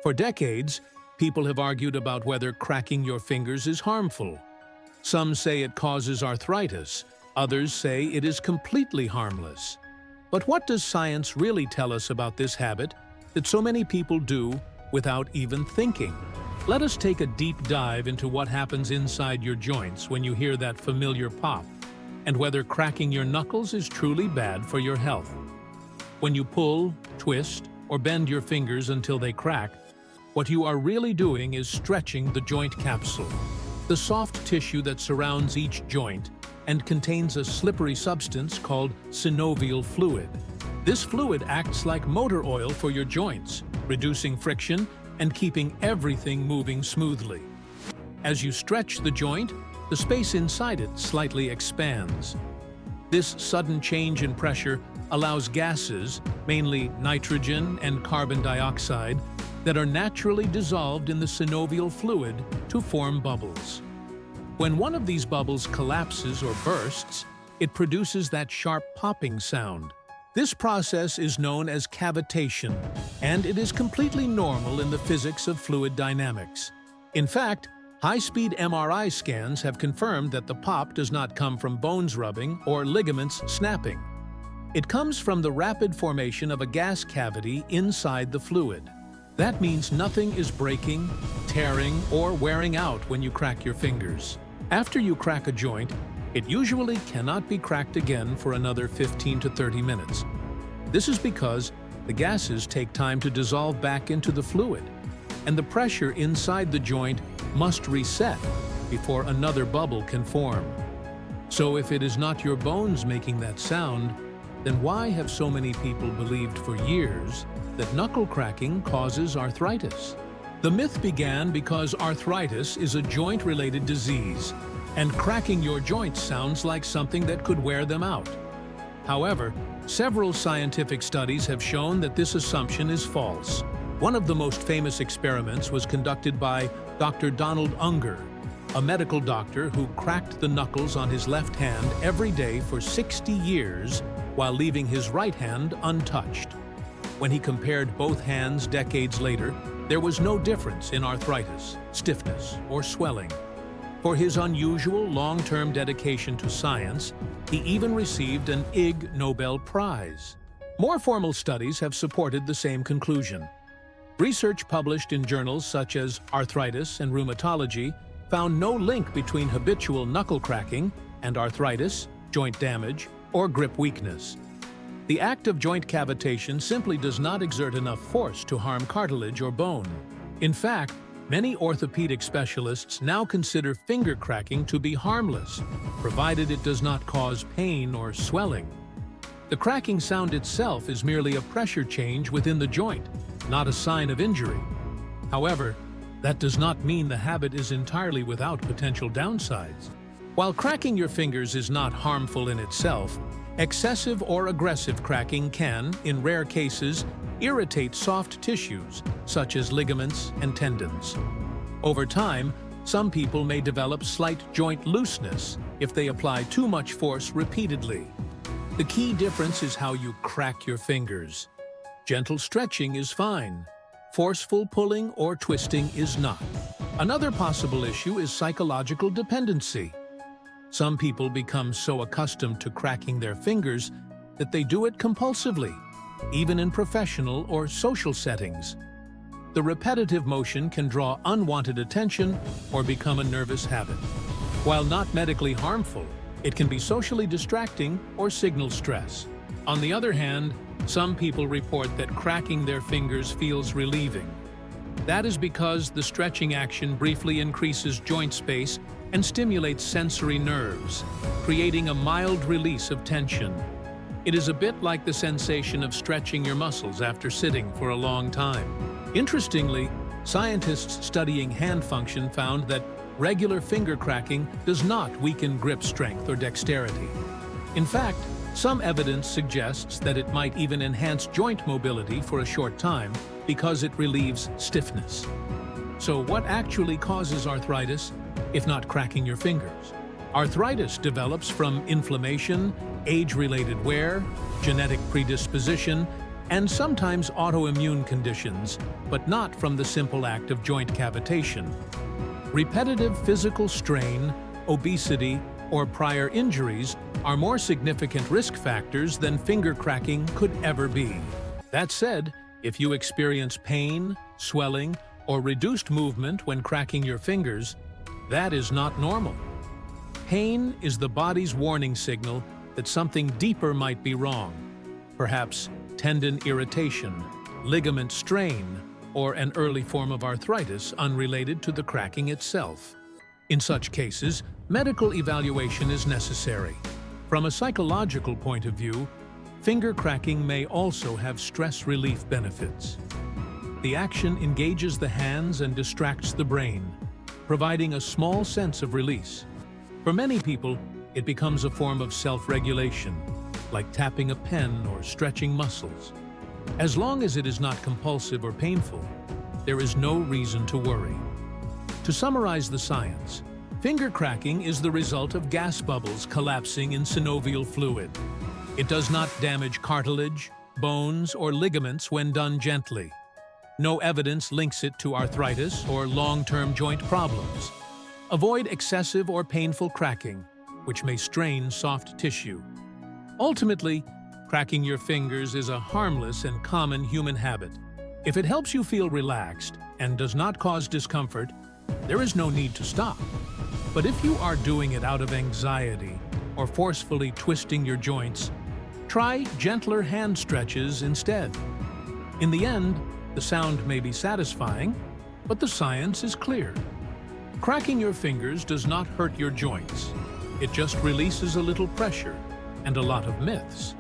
For decades, people have argued about whether cracking your fingers is harmful. Some say it causes arthritis, others say it is completely harmless. But what does science really tell us about this habit that so many people do without even thinking? Let us take a deep dive into what happens inside your joints when you hear that familiar pop, and whether cracking your knuckles is truly bad for your health. When you pull, twist, or bend your fingers until they crack, what you are really doing is stretching the joint capsule, the soft tissue that surrounds each joint and contains a slippery substance called synovial fluid. This fluid acts like motor oil for your joints, reducing friction and keeping everything moving smoothly. As you stretch the joint, the space inside it slightly expands. This sudden change in pressure allows gases, mainly nitrogen and carbon dioxide, that are naturally dissolved in the synovial fluid to form bubbles. When one of these bubbles collapses or bursts, it produces that sharp popping sound. This process is known as cavitation, and it is completely normal in the physics of fluid dynamics. In fact, high-speed MRI scans have confirmed that the pop does not come from bones rubbing or ligaments snapping. It comes from the rapid formation of a gas cavity inside the fluid. That means nothing is breaking, tearing, or wearing out when you crack your fingers. After you crack a joint, it usually cannot be cracked again for another 15 to 30 minutes. This is because the gases take time to dissolve back into the fluid, and the pressure inside the joint must reset before another bubble can form. So if it is not your bones making that sound, then why have so many people believed for years that knuckle cracking causes arthritis? The myth began because arthritis is a joint-related disease, and cracking your joints sounds like something that could wear them out. However, several scientific studies have shown that this assumption is false. One of the most famous experiments was conducted by Dr. Donald Unger, a medical doctor who cracked the knuckles on his left hand every day for 60 years while leaving his right hand untouched. When he compared both hands decades later, there was no difference in arthritis, stiffness, or swelling. For his unusual long-term dedication to science, he even received an Ig Nobel Prize. More formal studies have supported the same conclusion. Research published in journals such as Arthritis and Rheumatology found no link between habitual knuckle cracking and arthritis, joint damage, or grip weakness. The act of joint cavitation simply does not exert enough force to harm cartilage or bone. In fact, many orthopedic specialists now consider finger cracking to be harmless, provided it does not cause pain or swelling. The cracking sound itself is merely a pressure change within the joint, not a sign of injury. However, that does not mean the habit is entirely without potential downsides. While cracking your fingers is not harmful in itself, excessive or aggressive cracking can, in rare cases, irritate soft tissues, such as ligaments and tendons. Over time, some people may develop slight joint looseness if they apply too much force repeatedly. The key difference is how you crack your fingers. Gentle stretching is fine. Forceful pulling or twisting is not. Another possible issue is psychological dependency. Some people become so accustomed to cracking their fingers that they do it compulsively, even in professional or social settings. The repetitive motion can draw unwanted attention or become a nervous habit. While not medically harmful, it can be socially distracting or signal stress. On the other hand, some people report that cracking their fingers feels relieving. That is because the stretching action briefly increases joint space and stimulates sensory nerves, creating a mild release of tension. It is a bit like the sensation of stretching your muscles after sitting for a long time. Interestingly, scientists studying hand function found that regular finger cracking does not weaken grip strength or dexterity. In fact, some evidence suggests that it might even enhance joint mobility for a short time because it relieves stiffness. So what actually causes arthritis, if not cracking your fingers? Arthritis develops from inflammation, age-related wear, genetic predisposition, and sometimes autoimmune conditions, but not from the simple act of joint cavitation. Repetitive physical strain, obesity, or prior injuries are more significant risk factors than finger cracking could ever be. That said, if you experience pain, swelling, or reduced movement when cracking your fingers, that is not normal. Pain is the body's warning signal that something deeper might be wrong. Perhaps tendon irritation, ligament strain, or an early form of arthritis unrelated to the cracking itself. In such cases, medical evaluation is necessary. From a psychological point of view, finger cracking may also have stress relief benefits. The action engages the hands and distracts the brain, providing a small sense of release. For many people, it becomes a form of self-regulation, like tapping a pen or stretching muscles. As long as it is not compulsive or painful, there is no reason to worry. To summarize the science, finger cracking is the result of gas bubbles collapsing in synovial fluid. It does not damage cartilage, bones, or ligaments when done gently. No evidence links it to arthritis or long-term joint problems. Avoid excessive or painful cracking, which may strain soft tissue. Ultimately, cracking your fingers is a harmless and common human habit. If it helps you feel relaxed and does not cause discomfort, there is no need to stop. But if you are doing it out of anxiety or forcefully twisting your joints, try gentler hand stretches instead. In the end, the sound may be satisfying, but the science is clear. Cracking your fingers does not hurt your joints. It just releases a little pressure and a lot of myths.